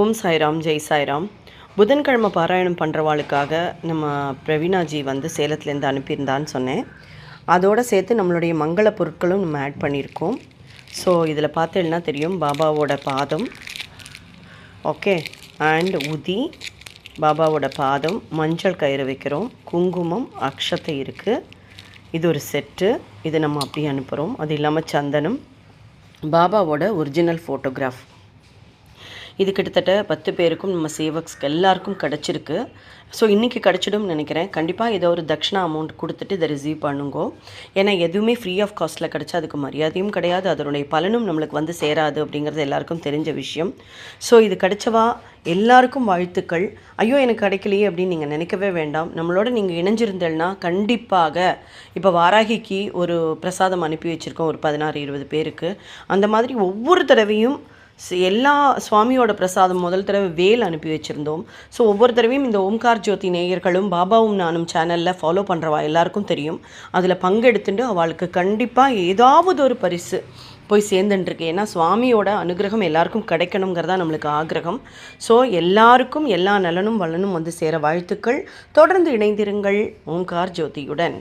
ஓம் சாய்ராம், ஜெய் சாய்ராம். புதன்கிழமை பாராயணம் பண்ணுறவாளுக்காக நம்ம பிரவீனாஜி வந்து சேலத்துலேருந்து அனுப்பியிருந்தான்னு சொன்னேன். அதோடு சேர்த்து நம்மளுடைய மங்கள பொருட்களும் நம்ம ஆட் பண்ணியிருக்கோம். ஸோ இதில் பார்த்தேன்னா தெரியும், பாபாவோட பாதம், ஓகே, அண்ட் உதி, பாபாவோட பாதம், மஞ்சள் கயிறு வைக்கிறோம், குங்குமம், அக்ஷத்தை இருக்குது. இது ஒரு செட்டு, இது நம்ம அப்படியே அனுப்புகிறோம். அது இல்லாமல் சந்தனம், பாபாவோட ஒரிஜினல் ஃபோட்டோகிராஃப். இது கிட்டத்தட்ட 10 பேருக்கும் நம்ம சேவக்ஸ்க்கு எல்லாருக்கும் கிடச்சிருக்கு. ஸோ இன்றைக்கி கிடச்சிடும்னு நினைக்கிறேன். கண்டிப்பாக ஏதோ ஒரு தட்சிணா அமௌண்ட் கொடுத்துட்டு இதை ரிசீவ் பண்ணுங்க. ஏன்னா எதுவுமே ஃப்ரீ ஆஃப் காஸ்ட்டில் கிடச்சா அதுக்கு மரியாதையும் கிடையாது, அதனுடைய பலனும் நம்மளுக்கு வந்து சேராது அப்படிங்கிறது எல்லாருக்கும் தெரிஞ்ச விஷயம். ஸோ இது கிடைச்சவா எல்லாருக்கும் வாழ்த்துக்கள். ஐயோ எனக்கு கிடைக்கலையே அப்படின்னு நீங்கள் நினைக்கவே வேண்டாம். நம்மளோட நீங்கள் இணைஞ்சிருந்தேன்னா கண்டிப்பாக இப்போ வாராகிக்கு ஒரு பிரசாதம் அனுப்பி வச்சுருக்கோம், ஒரு 16-20 பேருக்கு. அந்த மாதிரி ஒவ்வொரு தடவையும் எல்லா சுவாமியோட பிரசாதம் முதல் தடவை வேல் அனுப்பி வச்சுருந்தோம். ஸோ ஒவ்வொரு தடவையும் இந்த ஓம்கார் ஜோதி நேயர்களும் பாபாவும் நானும் சேனலில் ஃபாலோ பண்ணுறவா எல்லாருக்கும் தெரியும். அதில் பங்கெடுத்துட்டு அவளுக்கு கண்டிப்பாக ஏதாவது ஒரு பரிசு போய் சேர்ந்துட்டுருக்கு. ஏன்னா சுவாமியோட அனுகிரகம் எல்லாருக்கும் கிடைக்கணுங்கிறதா நம்மளுக்கு ஆகிரகம். ஸோ எல்லாருக்கும் எல்லா நலனும் வளனும் வந்து சேர வாழ்த்துக்கள். தொடர்ந்து இணைந்திருங்கள் ஓம்கார் ஜோதியுடன்.